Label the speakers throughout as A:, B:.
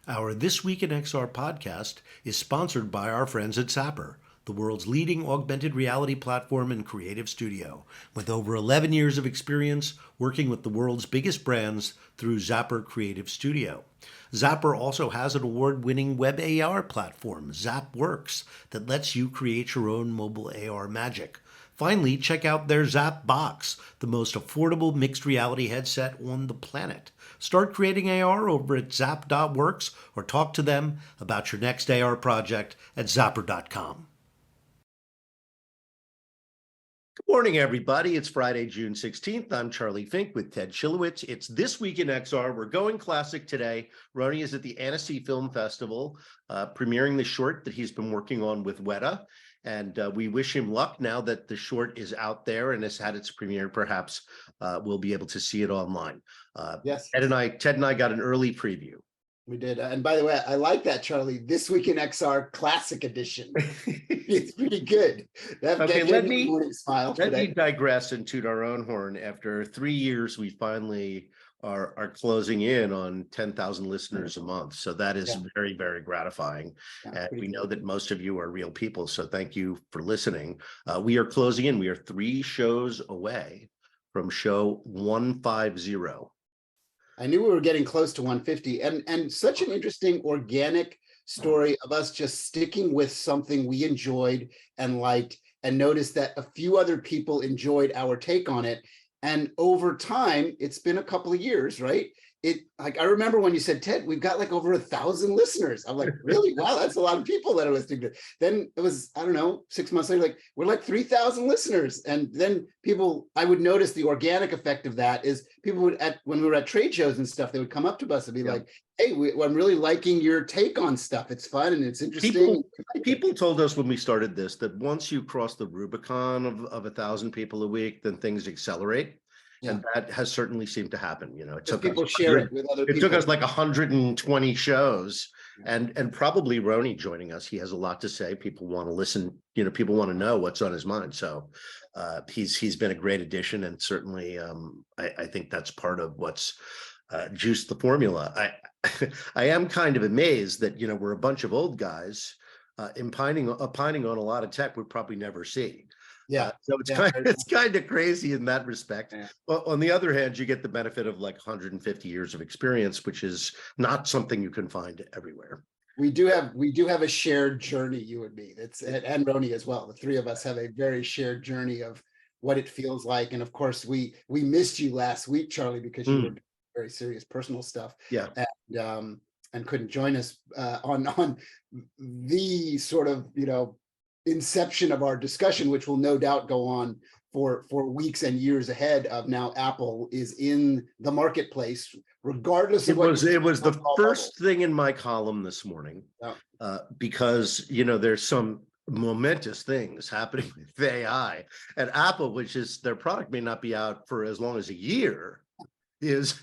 A: Our This Week in XR podcast is sponsored by our friends at Zapper, the world's leading augmented reality platform and creative studio, with over 11 years of experience working with the world's biggest brands through Zapper Creative Studio. Zapper also has an award-winning web AR platform, Zapworks, that lets you create your own mobile AR magic. Finally, check out their Zapbox, the most affordable mixed reality headset on the planet. Start creating AR over at zap.works or talk to them about your next AR project at zapper.com. Good morning, everybody. It's Friday, June 16th. I'm Charlie Fink with Ted Schilowitz. It's This Week in XR. We're going classic today. Ronnie is at the Annecy Film Festival, premiering the short that he's been working on with Weta. And we wish him luck now that the short is out there and has had its premiere. Perhaps we'll be able to see it online.
B: Yes.
A: Ted and I got an early preview.
B: We did. And by the way, I like that, Charlie. This Week in XR Classic Edition. It's pretty good.
A: Okay, let me digress and toot our own horn. After 3 years, we finally are closing in on 10,000 listeners a month. So that is very, very gratifying. And we know that most of you are real people. So thank you for listening. We are closing in. We are 3 shows away from show 150.
B: I knew we were getting close to 150, and such an interesting organic story of us just sticking with something we enjoyed and liked, and noticed that a few other people enjoyed our take on it. And over time, it's been a couple of years, right? I remember when you said, Ted, we've got like over 1,000 listeners. I'm like, really? Wow, that's a lot of people that are listening to it. Then it was, I don't know, 6 months later, like we're like 3,000 listeners. And then I would notice the organic effect of that is people would, when we were at trade shows and stuff, they would come up to us and be like, hey, I'm really liking your take on stuff. It's fun and it's interesting.
A: People told us when we started this that once you cross the Rubicon of 1,000 people a week, then things accelerate. Yeah. And that has certainly seemed to happen. You know, it took
B: people share it with other people.
A: It took us like 120 shows, and probably Roni joining us. He has a lot to say. People want to listen. You know, people want to know what's on his mind. So he's been a great addition, and certainly I think that's part of what's juiced the formula. I am kind of amazed that we're a bunch of old guys opining on a lot of tech we'd probably never see.
B: Yeah.
A: So it's kind of crazy in that respect. Yeah. Well, on the other hand, you get the benefit of like 150 years of experience, which is not something you can find everywhere.
B: We do have a shared journey, you and me. And Roni as well. The three of us have a very shared journey of what it feels like. And of course, we missed you last week, Charlie, because you were doing very serious personal stuff.
A: Yeah.
B: And couldn't join us on the sort of inception of our discussion, which will no doubt go on for weeks and years ahead of now. Apple is in the marketplace, regardless of what
A: it was the first thing in my column this morning, because there's some momentous things happening with AI, and Apple, which is their product may not be out for as long as a year, is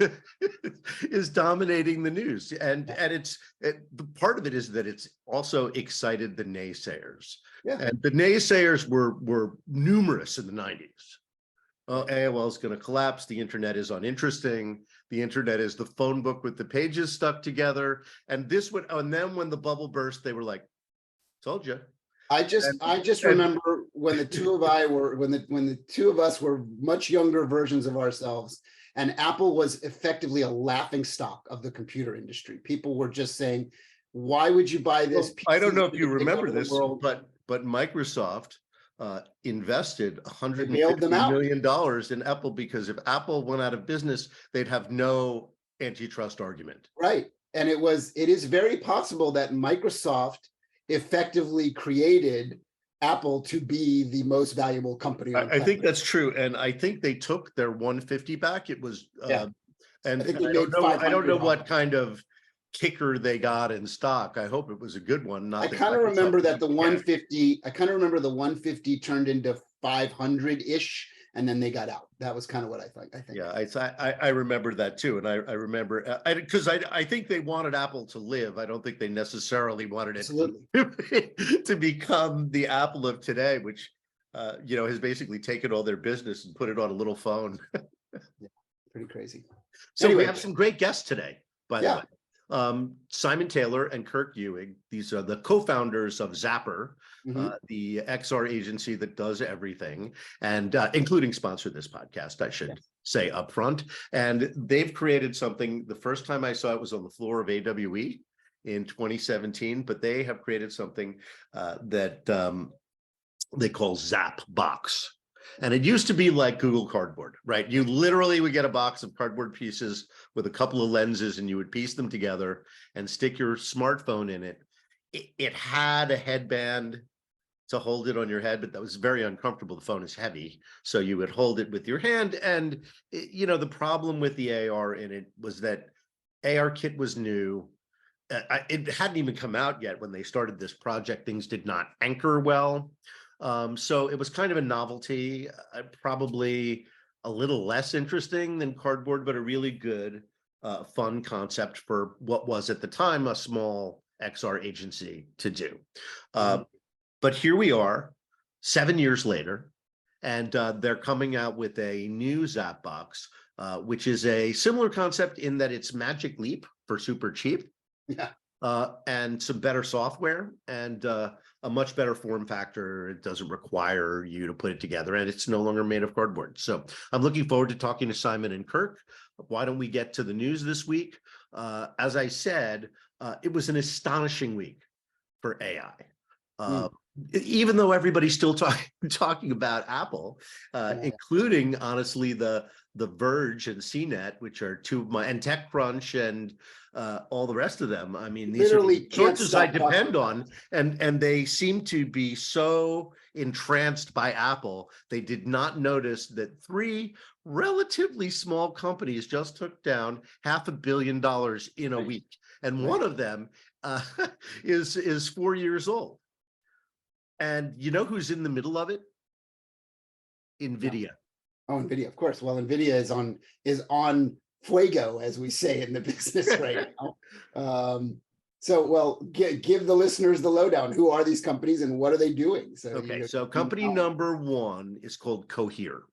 A: dominating the news, and the part of it is that it's also excited the naysayers. And the naysayers were numerous in the 90s. AOL is going to collapse. The internet is uninteresting. The internet is the phone book with the pages stuck together. And then when the bubble burst, they were like, "Told you."
B: I just remember when the two of us were much younger versions of ourselves, and Apple was effectively a laughing stock of the computer industry. People were just saying, "Why would you buy this?"
A: Well, I don't know if you remember this, but Microsoft invested $150 million in Apple, because if Apple went out of business, they'd have no antitrust argument.
B: Right, and it is very possible that Microsoft effectively created Apple to be the most valuable company.
A: I think that's true, and I think they took their 150 back. It was, and I don't know what kind of kicker they got in stock. I hope it was a good one.
B: I kind of remember that the 150. I kind of remember the 150 turned into 500-ish, and then they got out. That was kind of what I think.
A: Yeah, I remember that too, and I remember because I think they wanted Apple to live. I don't think they necessarily wanted it to become the Apple of today, which has basically taken all their business and put it on a little phone.
B: Pretty crazy.
A: So anyway, we have some great guests today, by the way. Simon Taylor and Kirk Ewing, these are the co-founders of Zapper, the XR agency that does everything, and including sponsor this podcast, I should say up front. And they've created something. The first time I saw it was on the floor of AWE in 2017, but they have created something that they call Zapbox. And it used to be like Google Cardboard, right? You literally would get a box of cardboard pieces with a couple of lenses, and you would piece them together and stick your smartphone in it. It had a headband to hold it on your head, but that was very uncomfortable. The phone is heavy, so you would hold it with your hand. And the problem with the AR in it was that ARKit was new. It hadn't even come out yet when they started this project. Things did not anchor well. So it was kind of a novelty, probably a little less interesting than cardboard, but a really good, fun concept for what was at the time a small XR agency to do. But here we are 7 years later, and they're coming out with a new Zapbox, which is a similar concept in that it's Magic Leap for super cheap.
B: Yeah.
A: And some better software and a much better form factor. It doesn't require you to put it together, and it's no longer made of cardboard. So I'm looking forward to talking to Simon and Kirk. Why don't we get to the news this week? As I said, it was an astonishing week for AI. Even though everybody's still talking about Apple, including honestly the Verge and CNET, which are two of my, and TechCrunch and all the rest of them. I mean, these
B: Literally
A: are the sources I depend on, and they seem to be so entranced by Apple. They did not notice that 3 relatively small companies just took down $500 million in a week, and one of them is 4 years old. And you know who's in the middle of it? NVIDIA.
B: Oh, NVIDIA, of course. Well, NVIDIA is on fuego, as we say in the business right now. So give the listeners the lowdown. Who are these companies and what are they doing?
A: So company number 1 is called Cohere.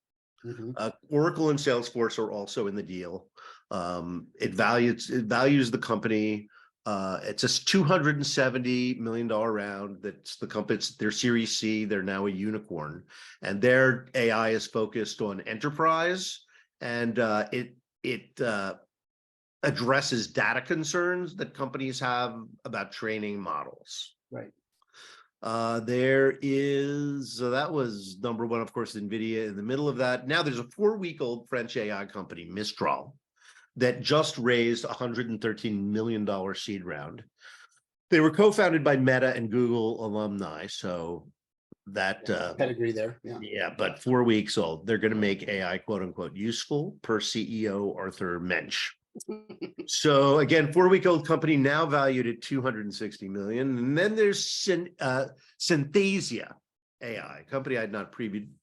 A: Oracle and Salesforce are also in the deal. It values the company. It's a $270 million round. That's the company. It's their Series C. They're now a unicorn, and their AI is focused on enterprise, and it addresses data concerns that companies have about training models.
B: Right.
A: That was number 1, of course, NVIDIA in the middle of that. Now there's a 4-week-old French AI company, Mistral, that just raised $113 million seed round. They were co-founded by Meta and Google alumni, so that
B: pedigree there.
A: Yeah, but 4 weeks old. They're going to make AI quote unquote useful, per CEO Arthur Mensch. So again, 4-week-old company now valued at $260 million. And then there's Synthesia AI, a company I'd not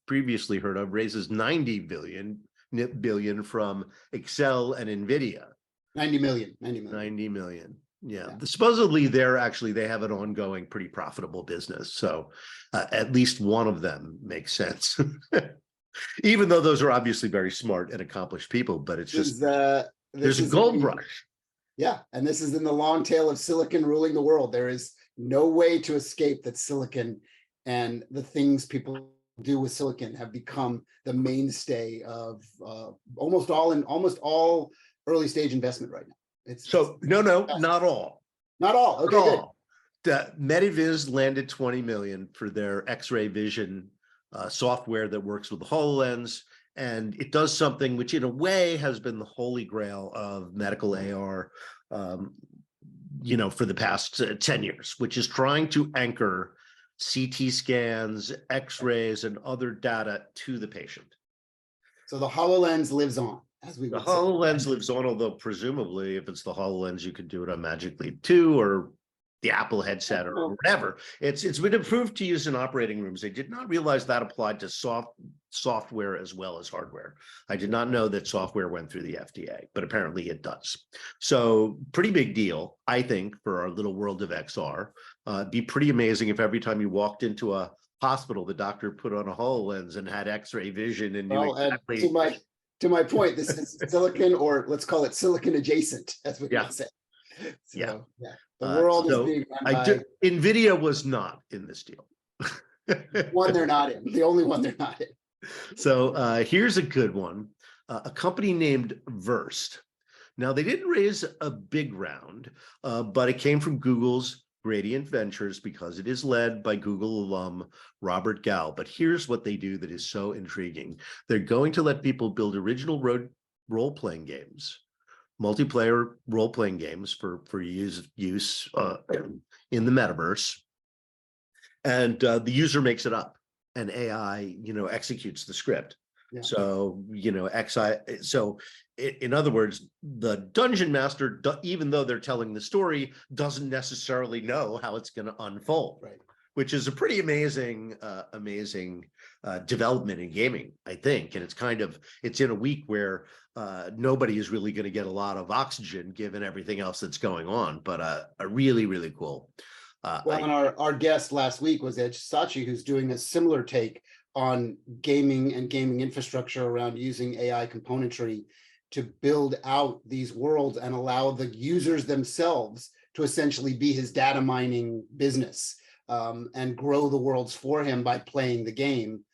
A: previously heard of, raises $90 billion from Excel and NVIDIA.
B: 90 million.
A: Yeah. Supposedly they have an ongoing, pretty profitable business. So at least one of them makes sense. Even though those are obviously very smart and accomplished people, but it's just, there's a gold rush.
B: Yeah. And this is in the long tail of silicon ruling the world. There is no way to escape that silicon and the things people do with silicon have become the mainstay of almost all early stage investment right now.
A: Not all.
B: Not all. Okay,
A: good. Mediviz landed $20 million for their X-ray vision software that works with the HoloLens, and it does something which in a way has been the holy grail of medical AR for the past 10 years, which is trying to anchor CT scans, X-rays, and other data to the patient.
B: So the HoloLens lives on, as we would say.
A: The HoloLens lives on, although presumably if it's the HoloLens, you could do it on Magic Leap 2 or the Apple headset or whatever. It's been approved to use in operating rooms. They did not realize that applied to software as well as hardware. I did not know that software went through the FDA, but apparently it does. So pretty big deal, I think, for our little world of XR. It'd be pretty amazing if every time you walked into a hospital, the doctor put on a HoloLens and had X-ray vision and knew exactly.
B: To my point, this is silicon, or let's call it silicon adjacent, as we would say.
A: Yeah.
B: Yeah. The world is
A: So
B: being run by
A: NVIDIA was not in this deal.
B: one they're not in, the only one they're not in.
A: So here's a good one. A company named Versed. Now, they didn't raise a big round, but it came from Google's Gradient Ventures because it is led by Google alum Robert Gal. But here's what they do that is so intriguing. They're going to let people build original role-playing games, multiplayer role-playing games for use in the metaverse. And the user makes it up, and AI, executes the script.
B: Yeah.
A: So, in other words, the dungeon master, even though they're telling the story, doesn't necessarily know how it's going to unfold,
B: Right.
A: which is a pretty amazing development in gaming, I think. And it's in a week where nobody is really going to get a lot of oxygen given everything else that's going on, but a really, really cool.
B: And our guest last week was Ed Sachi, who's doing a similar take on gaming and gaming infrastructure around using AI componentry to build out these worlds and allow the users themselves to essentially be his data mining business, and grow the worlds for him by playing the game.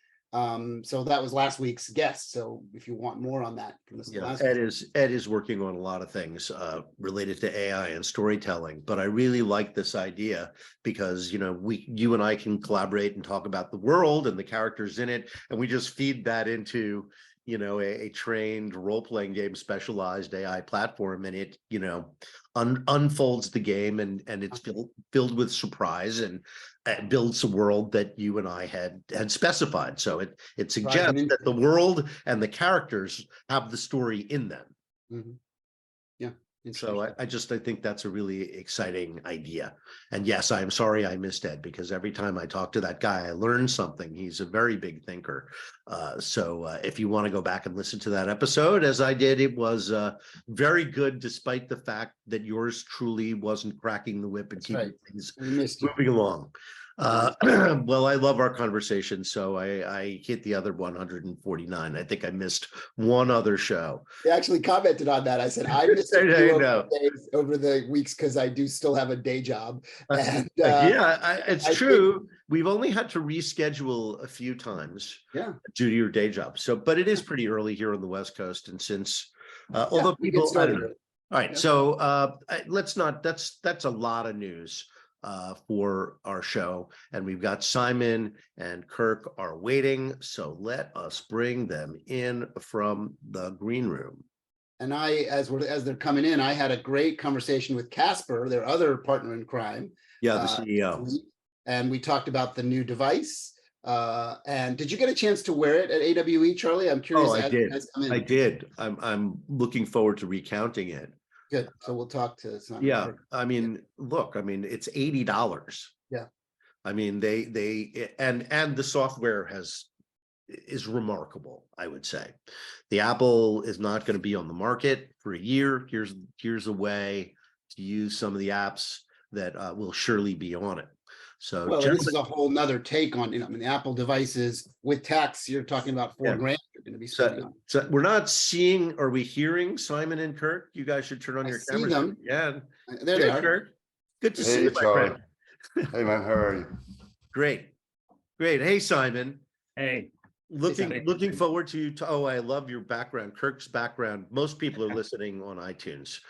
B: So that was last week's guest. So if you want more on that,
A: Ed is working on a lot of things related to AI and storytelling, but I really like this idea because you and I can collaborate and talk about the world and the characters in it, and we just feed that into a trained role-playing game specialized AI platform, and it unfolds the game, and it's filled with surprise and builds a world that you and I had specified. So it suggests that the world and the characters have the story in them.
B: Mm-hmm. Yeah.
A: So I think that's a really exciting idea. And yes, I'm sorry I missed Ed, because every time I talk to that guy, I learn something. He's a very big thinker. So if you want to go back and listen to that episode, as I did, it was very good, despite the fact that yours truly wasn't cracking the whip and keeping things moving along. Well, I love our conversation, so I hit the other 149. I think I missed one other show.
B: They actually commented on that. I said I missed days over the weeks because I do still have a day job. And
A: it's true. We've only had to reschedule a few times, due to your day job. So, but it is pretty early here on the West Coast, and since although people, I don't know. All right, so let's not. That's a lot of news for our show, and we've got Simon and Kirk are waiting, so let us bring them in from the green room.
B: And as they're coming in, I had a great conversation with Casper, their other partner in crime,
A: the CEO,
B: and we talked about the new device. And did you get a chance to wear it at AWE, Charlie? I'm curious.
A: I did. I'm looking forward to recounting it.
B: Good. So we'll talk to Simon.
A: Yeah. I mean, look, it's $80.
B: Yeah.
A: I mean, and the software is remarkable, I would say. The Apple is not going to be on the market for a year. Here's a way to use some of the apps that will surely be on it. So
B: this is a whole nother take on, the Apple devices with tax, you're talking about $4,000 you're going to be spending on.
A: So we're not seeing, are we hearing Simon and Kirk? You guys should turn on your cameras.
B: Them.
A: Yeah.
B: There they are.
A: Kirk. Good to see you, my friend.
C: Hey man, how are you?
A: Great. Hey, Simon.
D: Hey.
A: Looking forward to I love your background. Kirk's background. Most people are listening on iTunes.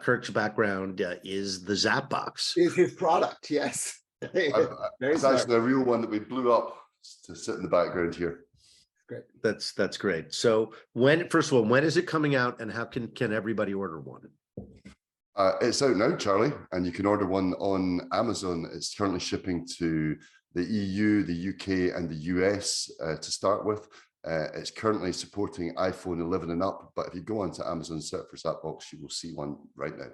A: Kirk's background is the Zapbox.
B: Is his product, yes.
C: It's actually a real one that we blew up to sit in the background here.
B: Great.
A: That's great. So first of all, when is it coming out, and how can everybody order one?
C: It's out now, Charlie, and you can order one on Amazon. It's currently shipping to the EU, the UK, and the US to start with. It's currently supporting iPhone 11 and up, but if you go onto Amazon, search for Zapbox, you will see one right now.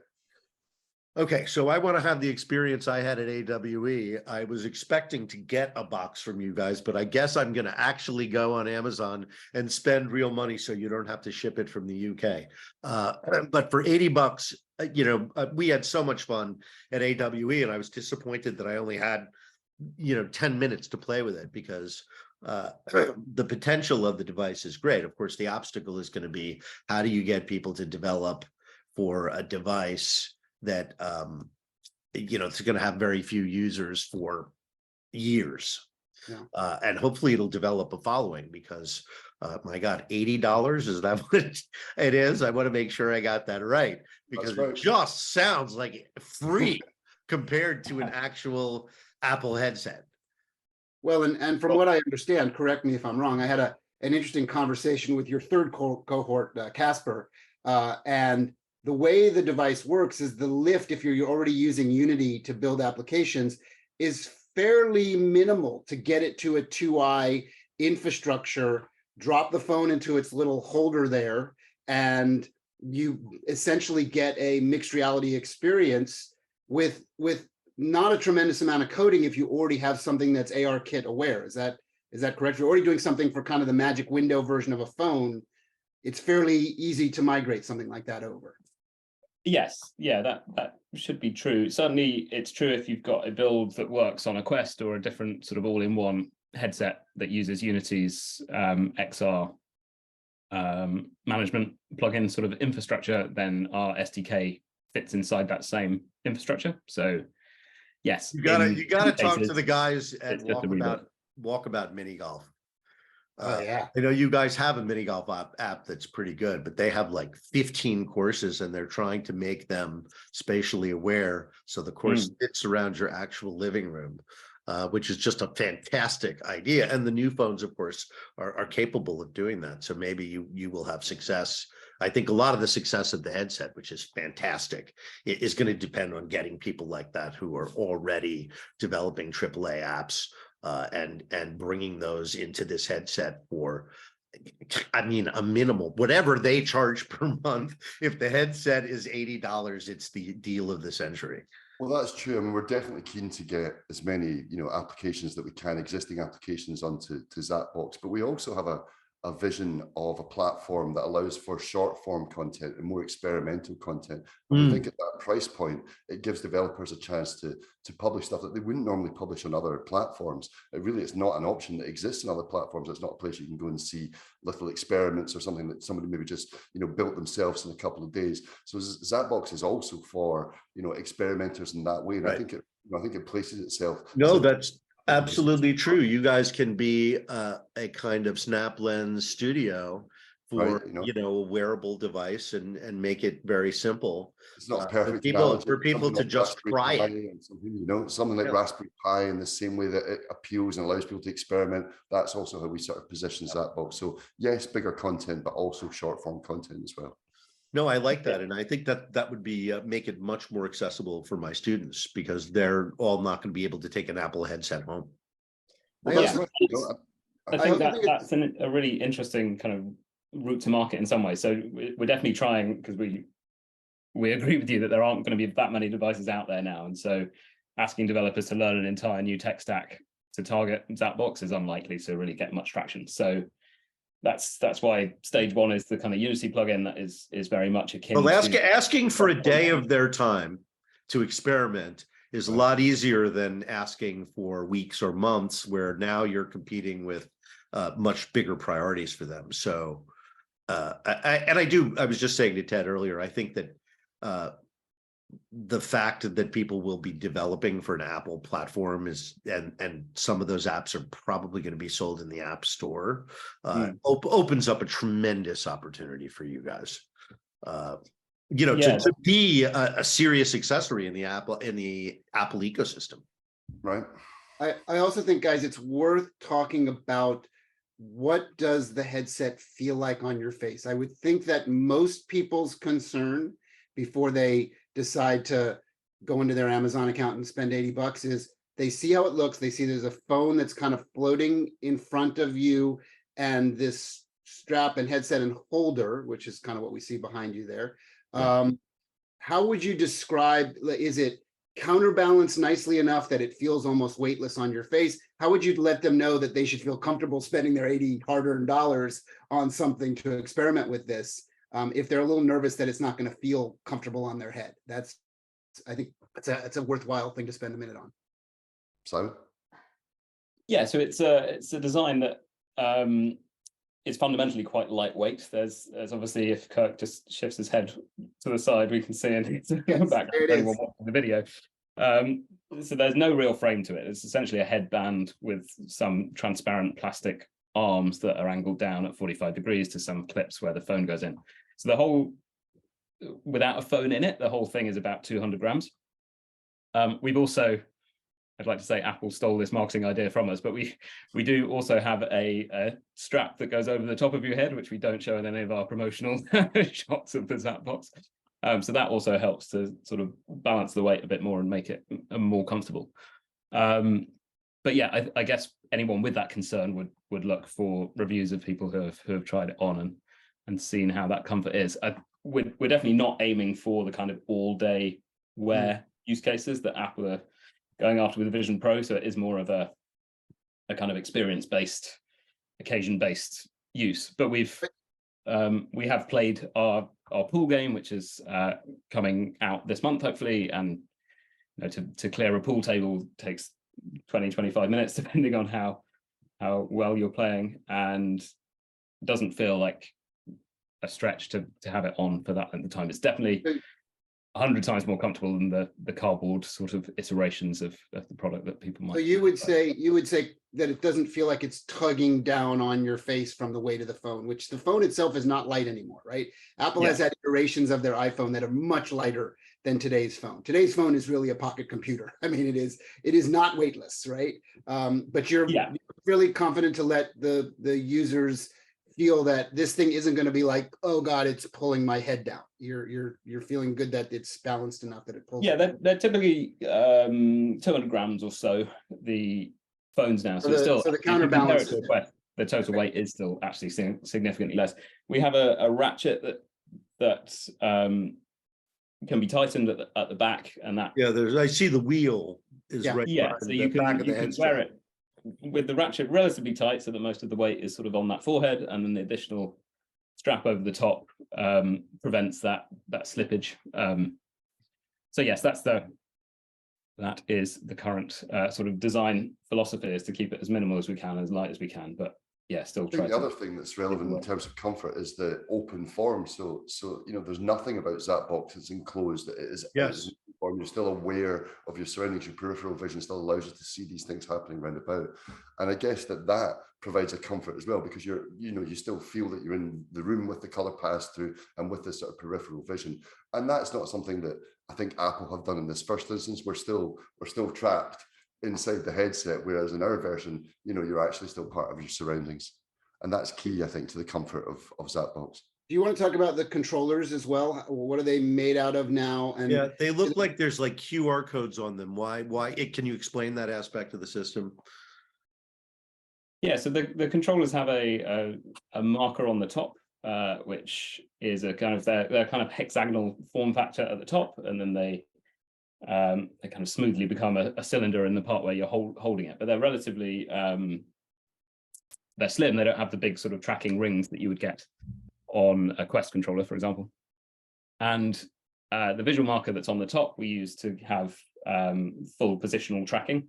A: Okay, so I want to have the experience I had at AWE. I was expecting to get a box from you guys, but I guess I'm going to actually go on Amazon and spend real money so you don't have to ship it from the UK. But for $80, we had so much fun at AWE, and I was disappointed that I only had 10 minutes to play with it, because the potential of the device is great. Of course, the obstacle is going to be, how do you get people to develop for a device that it's going to have very few users for years.
B: Yeah.
A: And hopefully it'll develop a following because my God, $80, is that what it is? I want to make sure I got that right, because
C: right.
A: it just sounds like free compared to an actual Apple headset.
B: Well, and from what I understand, correct me if I'm wrong, I had an interesting conversation with your third cohort, Casper, and the way the device works is the lift, if you're already using Unity to build applications, is fairly minimal to get it to a 2i infrastructure, drop the phone into its little holder there, and you essentially get a mixed reality experience with not a tremendous amount of coding if you already have something that's ARKit aware. Is that correct? If you're already doing something for kind of the magic window version of a phone, it's fairly easy to migrate something like that over.
D: Yes, yeah, that should be true. Certainly, it's true if you've got a build that works on a Quest or a different sort of all-in-one headset that uses Unity's XR management plugin sort of infrastructure, then our SDK fits inside that same infrastructure. So, yes,
A: You gotta talk to the guys at Walkabout Mini Golf.
B: Yeah.
A: I know you guys have a mini golf app that's pretty good, but they have like 15 courses and they're trying to make them spatially aware. So the course fits around your actual living room, which is just a fantastic idea. And the new phones, of course, are capable of doing that. So maybe you will have success. I think a lot of the success of the headset, which is fantastic, is going to depend on getting people like that who are already developing AAA apps. And bringing those into this headset for, I mean, a minimal, whatever they charge per month. If the headset is $80, it's the deal of the century.
C: Well, that's true. I mean, we're definitely keen to get as many, applications that we can, existing applications onto Zapbox, but we also have a vision of a platform that allows for short form content and more experimental content. And we think at that price point, it gives developers a chance to publish stuff that they wouldn't normally publish on other platforms. It's not an option that exists in other platforms. It's not a place you can go and see little experiments or something that somebody maybe just, built themselves in a couple of days. So Zapbox is also for, experimenters in that way. And
A: right.
C: I think it places itself.
A: No, that's absolutely true. You guys can be a kind of snap lens studio for
C: right,
A: a wearable device and make it very simple.
C: It's not perfect
A: for people to
C: like
A: just try it.
C: Something like Raspberry Pi, in the same way that it appeals and allows people to experiment. That's also how we sort of position Zapbox. So yes, bigger content, but also short form content as well.
A: No, I like that. And I think that would be make it much more accessible for my students, because they're all not going to be able to take an Apple headset home.
D: Well, I think that's a really interesting kind of route to market in some ways. So we're definitely trying, because we agree with you that there aren't going to be that many devices out there now. And so asking developers to learn an entire new tech stack to target Zapbox is unlikely to really get much traction. So that's why stage one is the kind of Unity plugin that is very much akin to
A: asking for a day of their time to experiment is a lot easier than asking for weeks or months, where now you're competing with much bigger priorities for them. So I was just saying to Ted earlier, I think that the fact that people will be developing for an Apple platform and some of those apps are probably going to be sold in the App Store, opens up a tremendous opportunity for you guys. To be a serious accessory in the Apple ecosystem.
C: Right.
B: I also think, guys, it's worth talking about what does the headset feel like on your face. I would think that most people's concern before they decide to go into their Amazon account and spend $80 is they see how it looks. They see there's a phone that's kind of floating in front of you and this strap and headset and holder, which is kind of what we see behind you there. How would you describe, is it counterbalanced nicely enough that it feels almost weightless on your face? How would you let them know that they should feel comfortable spending their 80 hard-earned dollars on something to experiment with this, if they're a little nervous that it's not going to feel comfortable on their head? I think it's a worthwhile thing to spend a minute on.
C: Simon?
D: Yeah, so it's a design that it's fundamentally quite lightweight. There's obviously, if Kirk just shifts his head to the side, we can see it in the background for anyone watching the video. So there's no real frame to it. It's essentially a headband with some transparent plastic arms that are angled down at 45 degrees to some clips where the phone goes in. So the whole, without a phone in it, the whole thing is about 200 grams. We've also, I'd like to say Apple stole this marketing idea from us, but we do also have a strap that goes over the top of your head, which we don't show in any of our promotional shots of the Zapbox. So that also helps to sort of balance the weight a bit more and make it more comfortable. But yeah, I guess anyone with that concern would look for reviews of people who have tried it on and seen how that comfort is. We're definitely not aiming for the kind of all-day wear use cases that Apple are going after with the Vision Pro. So it is more of a kind of experience-based, occasion-based use. But we have played our pool game, which is coming out this month, hopefully. And to clear a pool table takes 20-25 minutes, depending on how well you're playing, and doesn't feel like a stretch to have it on for that length of time. It's definitely 100 times more comfortable than the cardboard sort of iterations of the product that people might.
B: So you would say that it doesn't feel like it's tugging down on your face from the weight of the phone, which the phone itself is not light anymore, right? Apple has had iterations of their iPhone that are much lighter than today's phone. Today's phone is really a pocket computer. I mean, it is not weightless, right? But you're really confident to let the users feel that this thing isn't going to be like, oh God, it's pulling my head down. You're feeling good that it's balanced enough that it pulls.
D: Yeah, they're typically 200 grams or so, the phones now. So
B: the counterbalance,
D: the total weight is still actually significantly less. We have a ratchet that can be tightened at the back, and that
A: I see the wheel is right.
D: So you can wear it with the ratchet relatively tight, so that most of the weight is sort of on that forehead, and then the additional strap over the top prevents that slippage. So yes, that is the current sort of design philosophy, is to keep it as minimal as we can, as light as we can, but still try.
C: The other thing that's relevant in terms of comfort is the open form. So there's nothing about Zapbox that's enclosed. It is form. You're still aware of your surroundings. Your peripheral vision still allows you to see these things happening round about. And I guess that provides a comfort as well, because you still feel that you're in the room with the color pass through and with this sort of peripheral vision. And that's not something that I think Apple have done in this first instance. We're still trapped inside the headset, whereas in our version, you're actually still part of your surroundings, and that's key, I think, to the comfort of Zapbox.
B: Do you want to talk about the controllers as well? What are they made out of now? And
A: they look like there's like QR codes on them. Why? Can you explain that aspect of the system?
D: Yeah, so the controllers have a marker on the top, which is a kind of their kind of hexagonal form factor at the top, and then they kind of smoothly become a cylinder in the part where you're holding it. But they're relatively they're slim. They don't have the big sort of tracking rings that you would get on a Quest controller, for example. And the visual marker that's on the top we use to have full positional tracking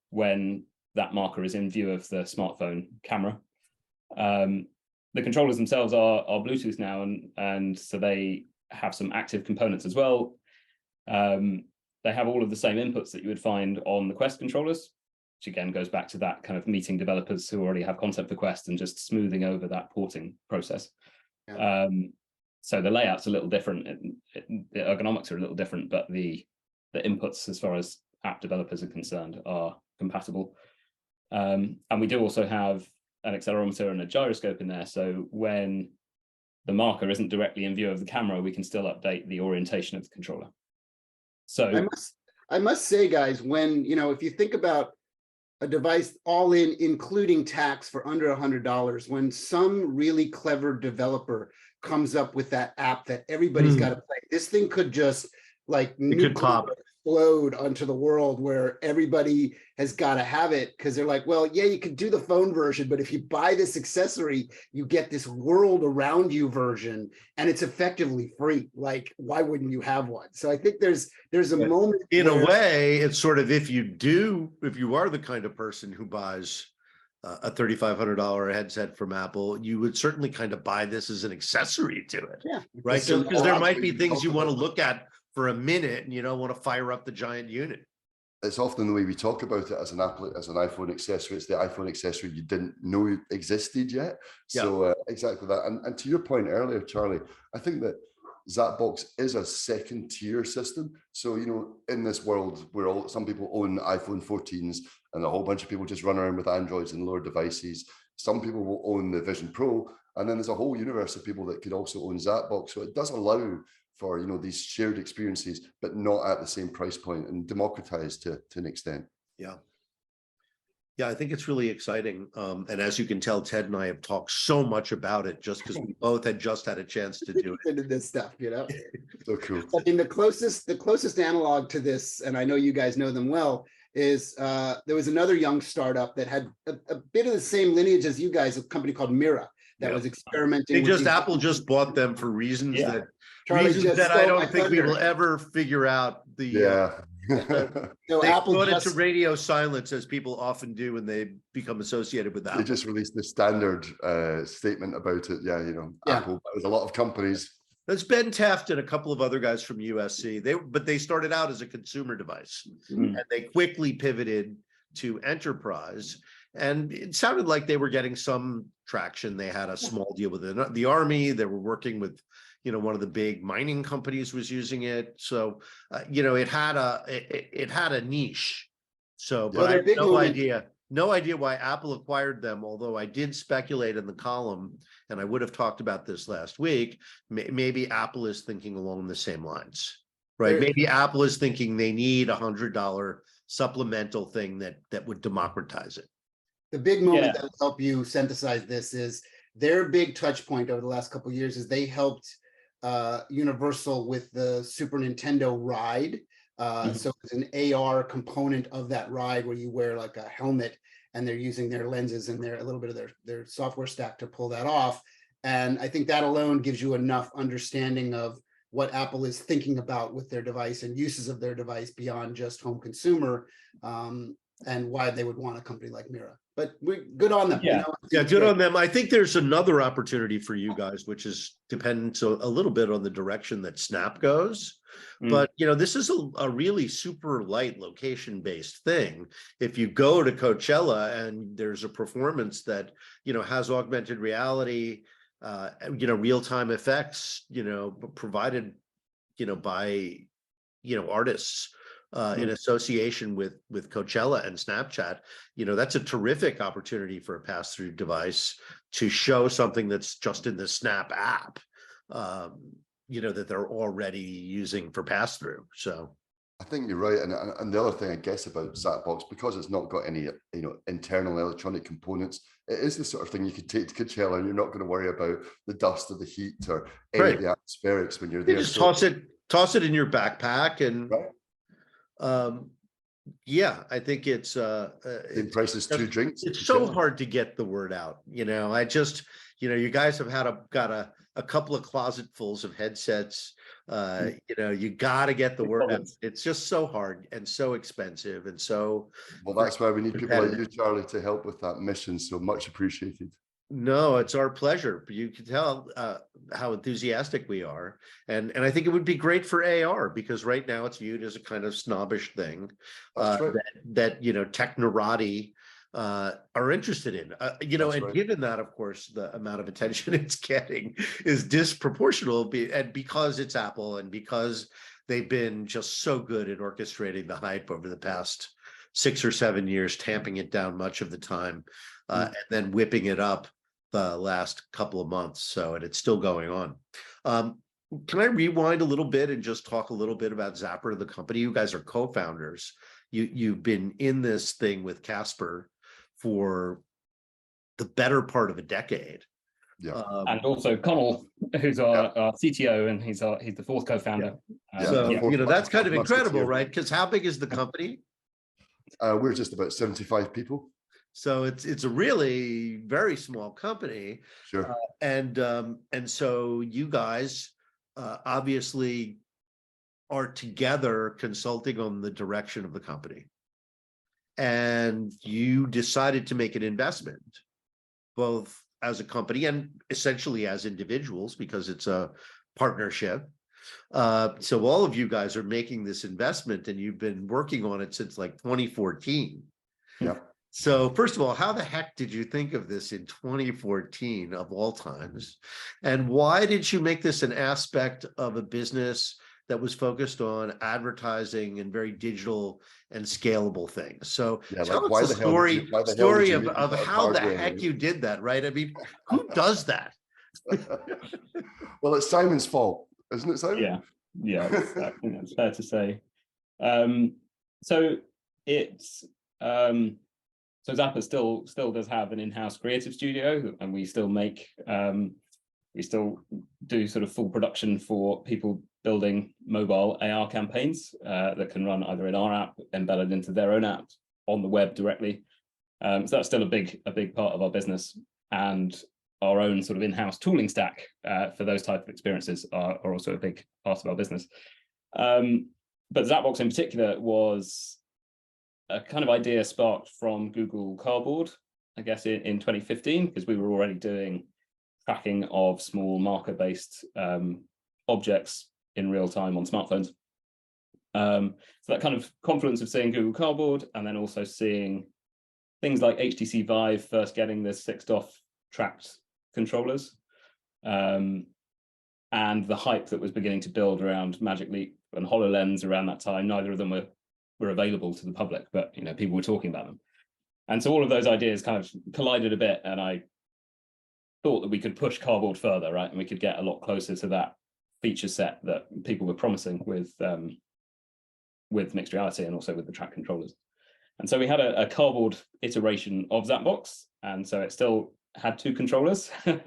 D: when that marker is in view of the smartphone camera. The controllers themselves are Bluetooth now, and so they have some active components as well. They have all of the same inputs that you would find on the Quest controllers, which again goes back to that kind of meeting developers who already have content for Quest and just smoothing over that porting process. Yeah. So the layout's a little different, the ergonomics are a little different, but the inputs as far as app developers are concerned are compatible. And we do also have an accelerometer and a gyroscope in there, so when the marker isn't directly in view of the camera, we can still update the orientation of the controller. So
B: I must say, guys, when if you think about a device all in, including tax, for under $100, when some really clever developer comes up with that app that everybody's got to play, this thing could just like explode onto the world, where everybody has got to have it, because they're like, well, yeah, you could do the phone version, but if you buy this accessory, you get this world around you version, and it's effectively free. Like, why wouldn't you have one? So I think there's a moment
A: in a way, it's sort of, if you are the kind of person who buys a $3,500 headset from Apple, you would certainly kind of buy this as an accessory to it.
B: Yeah.
A: Right. So because there might be things you want to
C: about
A: look at for a minute and you don't want to fire up the giant unit.
C: It's often the way we talk about it as an Apple, as an iPhone accessory. It's the iPhone accessory you didn't know existed yet. So exactly that. And to your point earlier, Charlie, I think that Zapbox is a second tier system. So, you know, in this world where some people own iPhone 14s and a whole bunch of people just run around with Androids and lower devices, some people will own the Vision Pro. And then there's a whole universe of people that could also own Zapbox. So it does allow for, you know, these shared experiences, but not at the same price point, and democratized to an extent.
A: Yeah. Yeah, I think it's really exciting. And as you can tell, Ted and I have talked so much about it just because we both had just had a chance to do it.
B: Into this stuff, you know.
C: So cool.
B: I mean, the closest analog to this, and I know you guys know them well, is there was another young startup that had a bit of the same lineage as you guys, a company called Mira that was experimenting.
A: Apple just bought them for reasons that
B: Charlie
A: I don't think we will ever figure out.
B: So
A: they
B: Apple
A: brought it to radio silence, as people often do when they become associated with Apple.
C: They just released the standard statement about it. Yeah, you know, Apple. There's a lot of companies.
A: That's Ben Taft and a couple of other guys from USC. But they started out as a consumer device, and they quickly pivoted to enterprise. And it sounded like they were getting some traction. They had a small deal with the Army. They were working with, you know, one of the big mining companies was using it. So, you know, it had a niche. So, but I have no idea why Apple acquired them. Although I did speculate in the column, and I would have talked about this last week. Maybe Apple is thinking along the same lines, right? Maybe Apple is thinking they need $100 supplemental thing that would democratize it.
B: The big moment that will help you synthesize this is their big touch point over the last couple of years is they helped Universal with the Super Nintendo ride. So it's an AR component of that ride where you wear like a helmet and they're using their lenses and a little bit of their software stack to pull that off. And I think that alone gives you enough understanding of what Apple is thinking about with their device and uses of their device beyond just home consumer, and why they would want a company like Mira. But we're good on them.
A: Yeah, good on them. I think there's another opportunity for you guys, which is dependent a little bit on the direction that Snap goes. But, you know, this is a really super light location-based thing. If you go to Coachella and there's a performance that, you know, has augmented reality, you know, real-time effects, you know, provided, you know, by, you know, artists, in association with Coachella and Snapchat, you know, that's a terrific opportunity for a pass-through device to show something that's just in the Snap app, you know, that they're already using for pass-through. So
C: I think you're right. And the other thing I guess about Zapbox, because it's not got any, you know, internal electronic components, it is the sort of thing you could take to Coachella and you're not going to worry about the dust or the heat or any of the atmospherics when you're there.
A: You just toss it in your backpack and yeah, I think it's
C: the price is 2 drinks.
A: It's so hard to get the word out. You know, you know, you guys have got a couple of closetfuls of headsets. You know, you got to get the word out. It's just so hard and so expensive and so.
C: Well, that's why we need people like you, Charlie, to help with that mission. So much appreciated.
A: No, it's our pleasure. You can tell how enthusiastic we are. And I think it would be great for AR because right now it's viewed as a kind of snobbish thing that, you know, technorati are interested in. You know, and given that, of course, the amount of attention it's getting is disproportional, and because it's Apple and because they've been just so good at orchestrating the hype over the past 6 or 7 years, tamping it down much of the time, and then whipping it up the last couple of months. So, and it's still going on. Can I rewind a little bit and just talk a little bit about Zapper, the company? You guys are co-founders. You've been in this thing with Casper for the better part of a decade.
C: Yeah.
D: And also Connell, who's our CTO, and he's the fourth co-founder.
A: So, you know, that's kind of incredible, right? Because how big is the company?
C: We're just about 75 people.
A: So it's a really very small company.
C: Sure.
A: And so you guys obviously are together consulting on the direction of the company. and you decided to make an investment, both as a company and essentially as individuals, because it's a partnership. So all of you guys are making this investment, and you've been working on it since like 2014.
C: Yeah.
A: So first of all, how the heck did you think of this in 2014 of all times? And why did you make this an aspect of a business that was focused on advertising and very digital and scalable things? So
C: Yeah,
A: tell
C: like,
A: us the story of how the
C: hardware?
A: heck you did that, right? I mean, who does that?
C: Well, it's Simon's fault, isn't it, Simon?
D: Yeah, I think that's fair to say. So it's so Zappa still does have an in-house creative studio, and we still make we still do sort of full production for people building mobile AR campaigns that can run either in our app, embedded into their own app, on the web directly. So that's still a big part of our business, and our own sort of in-house tooling stack for those type of experiences are also a big part of our business. But Zapbox in particular was a kind of idea sparked from Google Cardboard, I guess, in 2015, because we were already doing tracking of small marker-based objects in real time on smartphones. So that kind of confluence of seeing Google Cardboard, and then also seeing things like HTC Vive first getting the 6DoF tracked controllers, and the hype that was beginning to build around Magic Leap and HoloLens around that time. Neither of them were available to the public, but people were talking about them. And so all of those ideas kind of collided a bit, and I thought that we could push Cardboard further, right? And we could get a lot closer to that feature set that people were promising with mixed reality and also with the track controllers. And so we had a Cardboard iteration of Zapbox, and so it still had two controllers. So,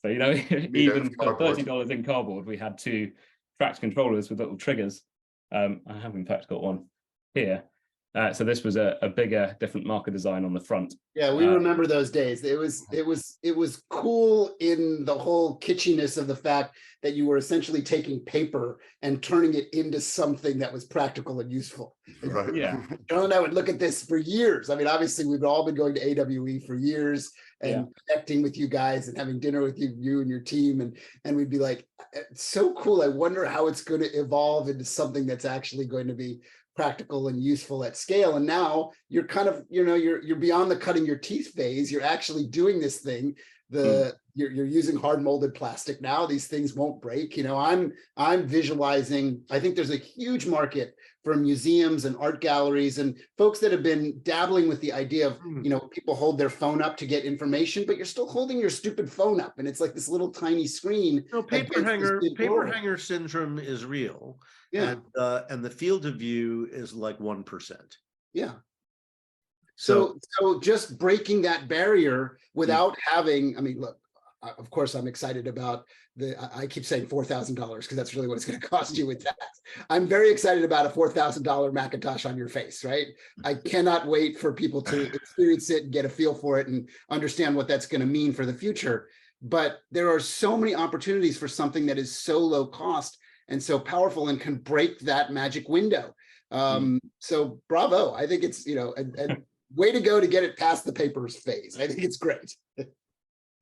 D: even for $30 in Cardboard, we had two tracked controllers with little triggers. I have in fact got one here. So this was a bigger, different marker design on the front.
B: Yeah, we remember those days. It was cool in the whole kitschiness of the fact that you were essentially taking paper and turning it into something that was practical and useful.
C: Right.
D: Yeah.
B: John and I would look at this for years. I mean, obviously, we've all been going to AWE for years and connecting with you guys and having dinner with you and your team, and we'd be like, it's so cool. I wonder how it's going to evolve into something that's actually going to be practical and useful at scale. And now you're kind of, you're beyond the cutting your teeth phase. You're actually doing this thing. You're using hard molded plastic now. These things won't break. I'm visualizing. I think there's a huge market for museums and art galleries and folks that have been dabbling with the idea of, people hold their phone up to get information, but you're still holding your stupid phone up, and it's like this little tiny screen.
A: Paper hanger syndrome is real. Yeah, and the field of view is like 1%.
B: Yeah. So just breaking that barrier without having, I mean, look, of course, I'm excited about I keep saying $4,000 because that's really what it's going to cost you with that. I'm very excited about a $4,000 Macintosh on your face, right? I cannot wait for people to experience it and get a feel for it and understand what that's going to mean for the future. But there are so many opportunities for something that is so low cost and so powerful and can break that magic window. So bravo. I think it's, and way to go to get it past the papers phase. I think it's great.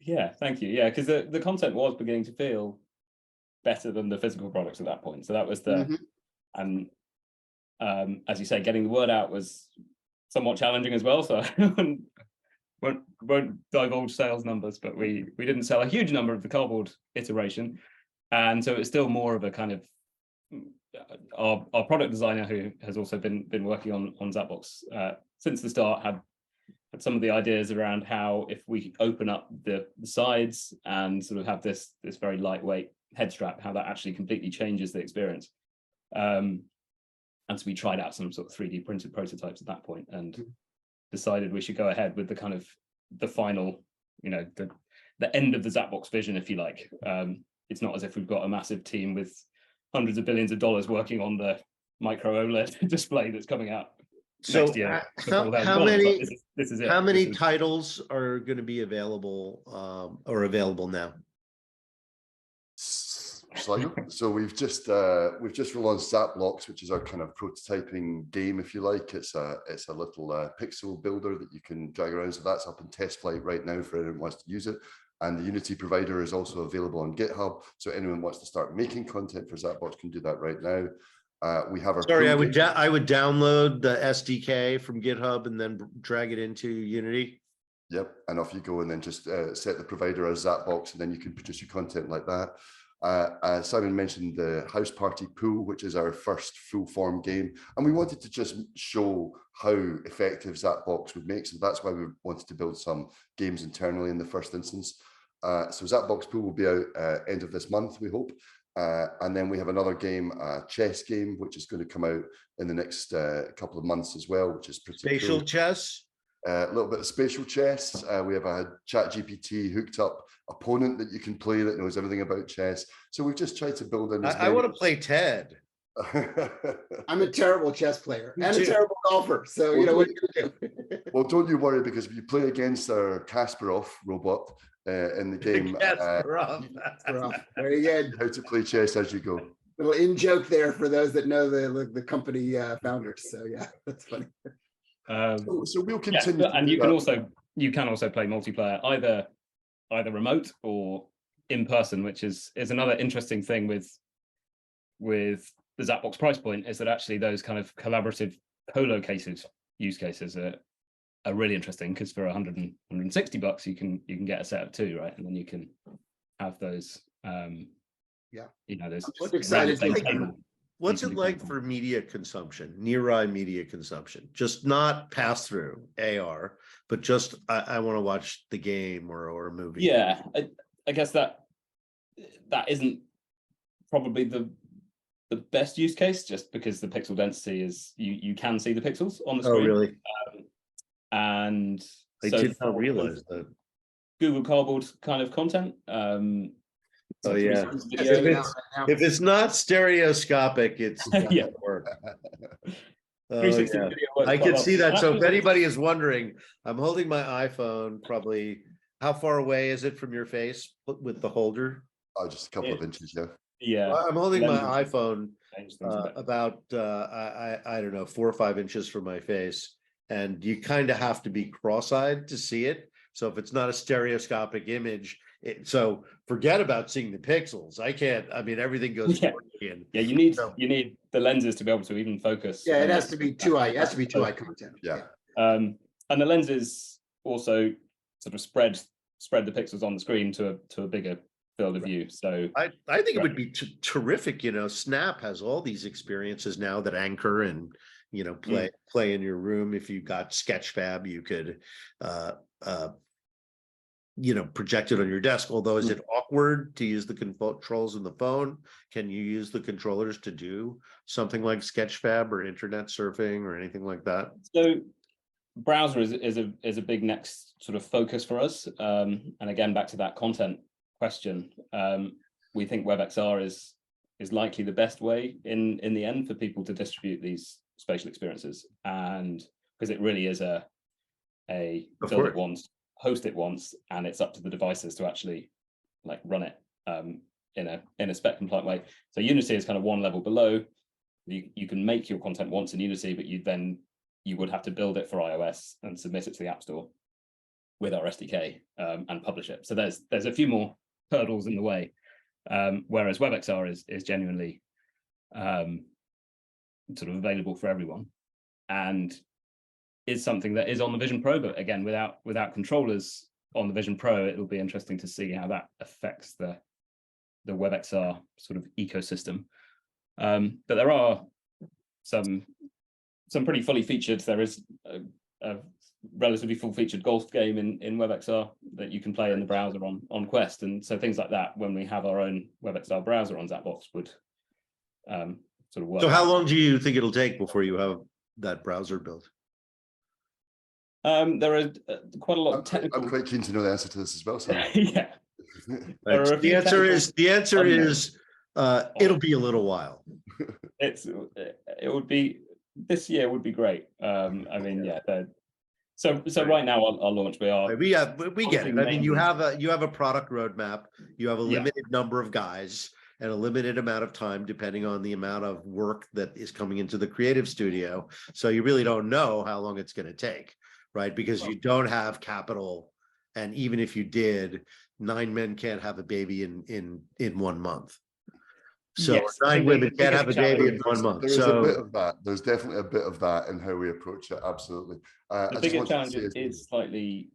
D: Yeah, thank you. Yeah, because the content was beginning to feel better than the physical products at that point. So that was and as you say, getting the word out was somewhat challenging as well. So I won't divulge sales numbers, but we didn't sell a huge number of the Cardboard iteration. And so it's still more of a kind of our product designer, who has also been working on Zapbox since the start, had some of the ideas around how, if we open up the sides and sort of have this very lightweight head strap, how that actually completely changes the experience. And so we tried out some sort of 3D printed prototypes at that point and decided we should go ahead with the kind of the final, the end of the Zapbox vision, if you like. It's not as if we've got a massive team with hundreds of billions of dollars working on the micro OLED display that's coming out next year.
A: How many titles are going to be available or available now?
C: So we've just relaunched Zapbox, which is our kind of prototyping game, if you like. It's a little pixel builder that you can drag around. So that's up in test flight right now for anyone who wants to use it. And the Unity provider is also available on GitHub. So anyone wants to start making content for Zapbox can do that right now. We have our
A: I would download the SDK from GitHub and then drag it into Unity.
C: Yep, and off you go, and then just set the provider as Zapbox, and then you can produce your content like that. Simon mentioned the House Party Pool, which is our first full form game, and we wanted to just show how effective Zapbox would make. So that's why we wanted to build some games internally in the first instance. So Zapbox Pool will be out end of this month, we hope. And then we have another game, a chess game, which is going to come out in the next couple of months as well, which is pretty
A: Spatial
C: cool.
A: Chess.
C: A little bit of spatial chess. We have a ChatGPT hooked up opponent that you can play that knows everything about chess. So we've just tried to build in.
A: I want to play Ted.
B: I'm a terrible chess player and a terrible golfer. So, what are you going to do?
C: Well, don't you worry, because if you play against our Kasparov robot in the game,
B: very good.
C: How to play chess as you go.
B: Little in joke there for those that know the company founders. So yeah, that's funny.
C: So we'll continue.
D: Yeah, and you can also play multiplayer either remote or in person, which is another interesting thing with the Zapbox price point, is that actually those kind of collaborative co-located use cases are really interesting, because for $160 you can get a setup too, right? And then you can have those those.
B: I'm excited.
A: What's it like for media consumption, near-eye media consumption? Just not pass-through AR, but just I want to watch the game or a movie.
D: Yeah, I guess that isn't probably the best use case, just because the pixel density is you can see the pixels on the screen.
A: Oh, really?
D: And
A: I did not realize that.
D: Google Cardboard kind of content.
A: Oh yeah. If it's not stereoscopic, it's
D: yeah.
A: Work. Oh,
D: 360
A: yeah.
D: video
A: I can
D: well.
A: see that. So if anybody is wondering, I'm holding my iPhone. Probably, how far away is it from your face with the holder?
C: Oh, just a couple of inches, yeah.
D: Yeah,
A: I'm holding my iPhone about I don't know, 4 or 5 inches from my face, and you kind of have to be cross-eyed to see it. So if it's not a stereoscopic image, so forget about seeing the pixels. I can't. I mean, everything goes.
D: Yeah, you need the lenses to be able to even focus.
B: Yeah, it has to be 2eye. It has to be 2eye content.
C: Yeah.
D: And the lenses also sort of spread the pixels on the screen to a bigger field of view. So
A: I think it would be terrific. Snap has all these experiences now that anchor and play in your room. If you got Sketchfab, you could project it on your desk. Although, is it awkward to use the controls in the phone? Can you use the controllers to do something like Sketchfab or internet surfing or anything like that?
D: So browser is a big next sort of focus for us. And again, back to that content question, we think WebXR is likely the best way in the end for people to distribute these spatial experiences, and because it really is a build it once, host it once, and it's up to the devices to actually run it in a spec compliant way. So Unity is kind of one level below. You can make your content once in Unity, but you would have to build it for iOS and submit it to the App Store with our SDK and publish it. So there's a few more hurdles in the way, whereas WebXR is genuinely sort of available for everyone, and is something that is on the Vision Pro, but again, without controllers on the Vision Pro, it'll be interesting to see how that affects the WebXR sort of ecosystem. But there are some pretty fully featured. There is a relatively full-featured golf game in WebXR that you can play in the browser on Quest, and so things like that. When we have our own WebXR browser on Zapbox, would sort of work.
A: So how long do you think it'll take before you have that browser built?
D: There are quite a lot of technical.
C: I'm quite keen to know the answer to this as well. So.
D: Yeah.
A: The answer is it'll be a little while.
D: It would be this year would be great. I mean, yeah. So right now our launch we get it. I mean, you have a product roadmap. You have a limited number of guys.
A: and a limited amount of time, depending on the amount of work that is coming into the creative studio. So you really don't know how long it's going to take, right? Because you don't have capital. And even if you did, 9 men can't have a baby in 1 month. So
D: Yes, I
A: 9
D: think
A: women can't have a
D: biggest
A: baby in
D: challenge-
A: 1 month.
C: There is a bit
A: So
C: of that. There's definitely a bit of that in how we approach it. Absolutely.
D: the biggest challenge is slightly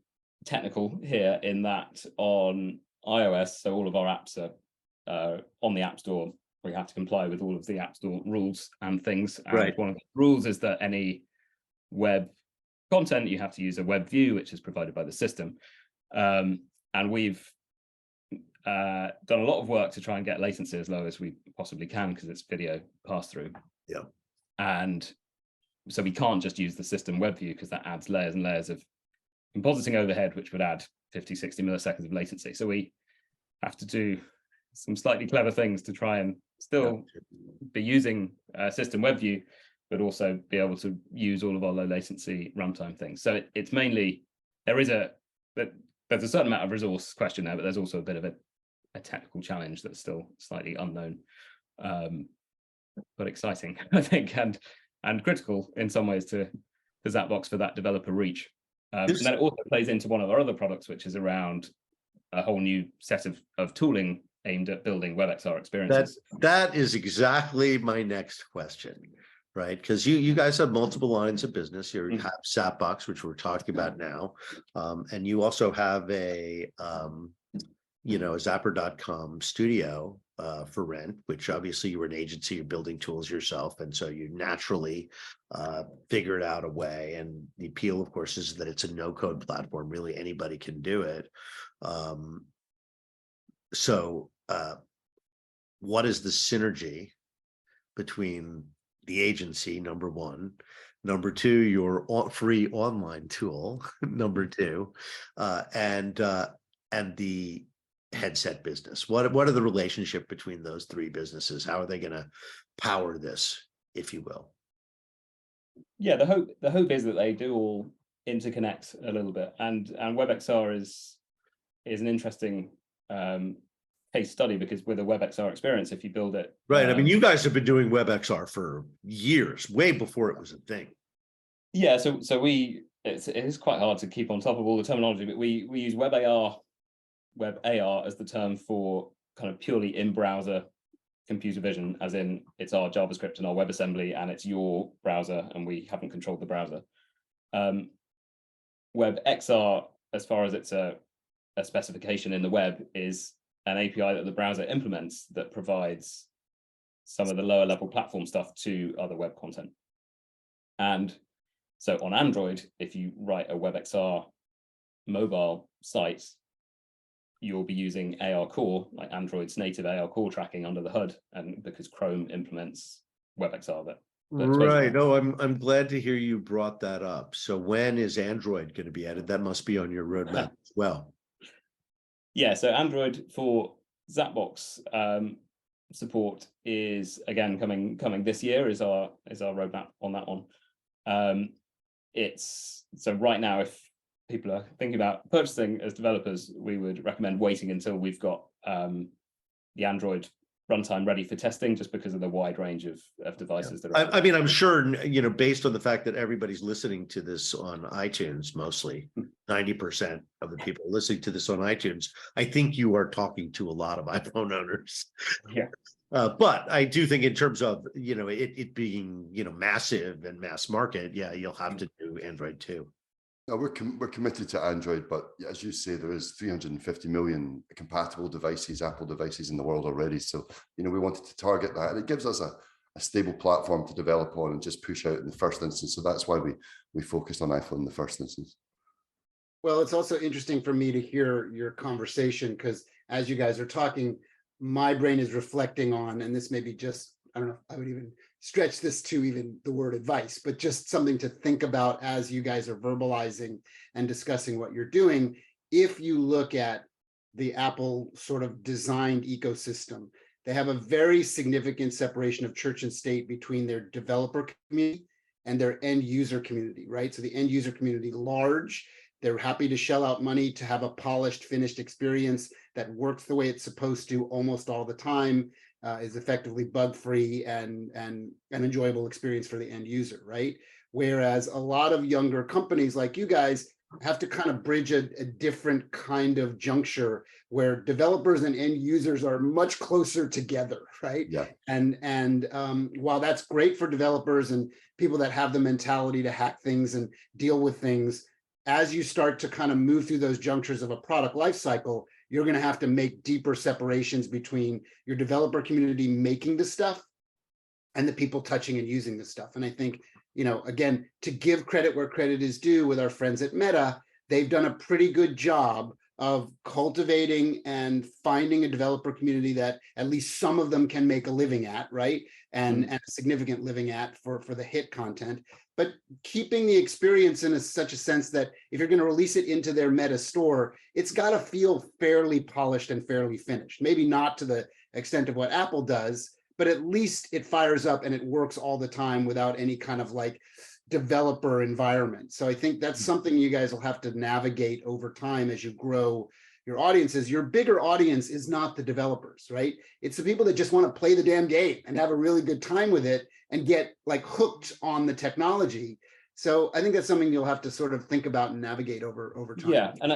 D: technical here, in that on iOS, so all of our apps are on the App Store. We have to comply with all of the App Store rules and things. And
A: Right.
D: one of the rules is that any web content, you have to use a web view, which is provided by the system. And we've done a lot of work to try and get latency as low as we possibly can, because it's video pass through.
A: Yeah.
D: And so we can't just use the system web view, because that adds layers and layers of compositing overhead, which would add 50, 60 milliseconds of latency. So we have to do some slightly clever things to try and still be using system web view, but also be able to use all of our low latency runtime things. So it's mainly, there's a certain amount of resource question there, but there's also a bit of a technical challenge that's still slightly unknown, but exciting, I think, and critical in some ways to Zapbox for that developer reach. And then it also plays into one of our other products, which is around a whole new set of tooling aimed at building WebXR experiences.
A: that is exactly my next question, right? Because you guys have multiple lines of business. You have Zapbox, which we're talking about now, and you also have a Zapper.com studio for rent, which obviously you were an agency, you're building tools yourself, and so you naturally figured out a way. And the appeal, of course, is that it's a no-code platform. Really, anybody can do it. So what is the synergy between the agency, number one, number two, your free online tool, number two, and the headset business? What are the relationship between those three businesses? How are they going to power this, if you will?
D: Yeah, the hope is that they do all interconnect a little bit, and WebXR is an interesting case study, because with a WebXR experience, if you build it
A: right, I mean, you guys have been doing WebXR for years, way before it was a thing.
D: Yeah, so it is quite hard to keep on top of all the terminology, but we use WebAR as the term for kind of purely in-browser computer vision, as in it's our JavaScript and our WebAssembly, and it's your browser, and we haven't controlled the browser. WebXR, as far as it's a specification in the web, is an API that the browser implements that provides some of the lower level platform stuff to other web content. And so on Android, if you write a WebXR mobile site, you'll be using AR Core, like Android's native AR Core tracking under the hood, and because Chrome implements WebXR.
A: Right. No, I'm glad to hear you brought that up. So when is Android going to be added? That must be on your roadmap as well.
D: Yeah, so Android for Zapbox support is again coming this year, is our roadmap on that one. It's so right now, if people are thinking about purchasing as developers, we would recommend waiting until we've got the Android runtime ready for testing, just because of the wide range of devices that are.
A: I mean, I'm sure, based on the fact that everybody's listening to this on iTunes, mostly 90% of the people listening to this on iTunes, I think you are talking to a lot of iPhone owners.
D: Yeah.
A: But I do think in terms of, it being, massive and mass market, yeah, you'll have to do Android too.
C: No, we're committed to Android, but as you say, there is 350 million compatible devices, Apple devices in the world already. So, we wanted to target that, and it gives us a stable platform to develop on and just push out in the first instance. So that's why we focused on iPhone in the first instance.
B: Well, it's also interesting for me to hear your conversation, because as you guys are talking, my brain is reflecting on, and this may be just, I don't know if I would even stretch this to even the word advice, but just something to think about as you guys are verbalizing and discussing what you're doing. If you look at the Apple sort of designed ecosystem, they have a very significant separation of church and state between their developer community and their end user community, right? So the end user community, large, they're happy to shell out money to have a polished, finished experience that works the way it's supposed to almost all the time. is effectively bug-free and an enjoyable experience for the end user, right? Whereas a lot of younger companies like you guys have to kind of bridge a different kind of juncture where developers and end users are much closer together, right?
C: Yeah.
B: And while that's great for developers and people that have the mentality to hack things and deal with things, as you start to kind of move through those junctures of a product lifecycle, you're going to have to make deeper separations between your developer community making the stuff and the people touching and using the stuff. And I think, again, to give credit where credit is due with our friends at Meta, they've done a pretty good job of cultivating and finding a developer community that at least some of them can make a living at, right? And a significant living at for the hit content, but keeping the experience in such a sense that if you're going to release it into their Meta store, it's got to feel fairly polished and fairly finished. Maybe not to the extent of what Apple does, but at least it fires up and it works all the time without any kind of like developer environment. So I think that's something you guys will have to navigate over time as you grow your audiences. Your bigger audience is not the developers, right? It's the people that just want to play the damn game and have a really good time with it and get like hooked on the technology. So I think that's something you'll have to sort of think about and navigate over time.
D: Yeah, and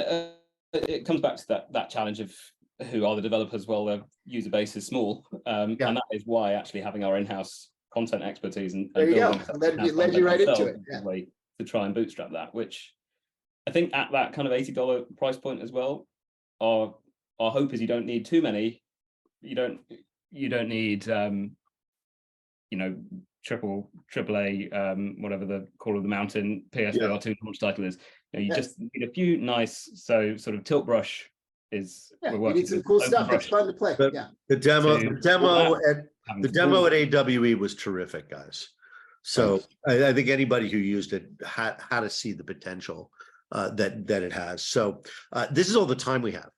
D: it comes back to that challenge of who are the developers? Well, their user base is small, and that is why actually having our in-house content expertise and
B: there you go, led you right into it.
D: Yeah. Way to try and bootstrap that, which I think at that kind of $80 price point as well, our hope is you don't need too many. You don't need triple A whatever the call of the mountain PSVR2 launch title is. You just need a few nice, so sort of tilt brush is
B: we need some cool stuff that's fun to play.
A: The demo at AWE was terrific, guys. So I think anybody who used it had to see the potential that it has. So this is all the time we have.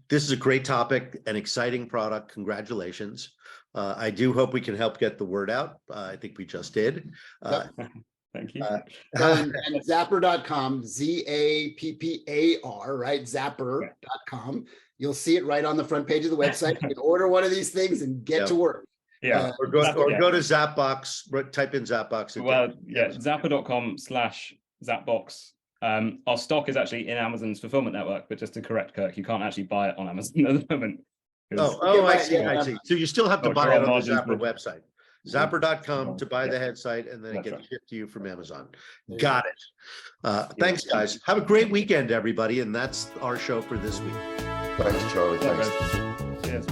A: This is a great topic, an exciting product. Congratulations. I do hope we can help get the word out. I think we just did.
D: Thank you.
B: And Zappar.com, Zappar, right? Zappar.com. You'll see it right on the front page of the website. You can order one of these things and get to work.
A: Yeah, or go to Zapbox, type in Zapbox.
D: Well, Zappar.com/Zapbox. Our stock is actually in Amazon's fulfillment network, but just to correct Kirk, you can't actually buy it on Amazon at the moment.
A: I see. So you still have to buy it on the Zappar website. Zappar.com to buy the headset, and then it gets shipped to you from Amazon. Got it. Thanks, guys. Have a great weekend, everybody. And that's our show for this week.
C: Thanks, Charlie. Thanks.
D: Cheers.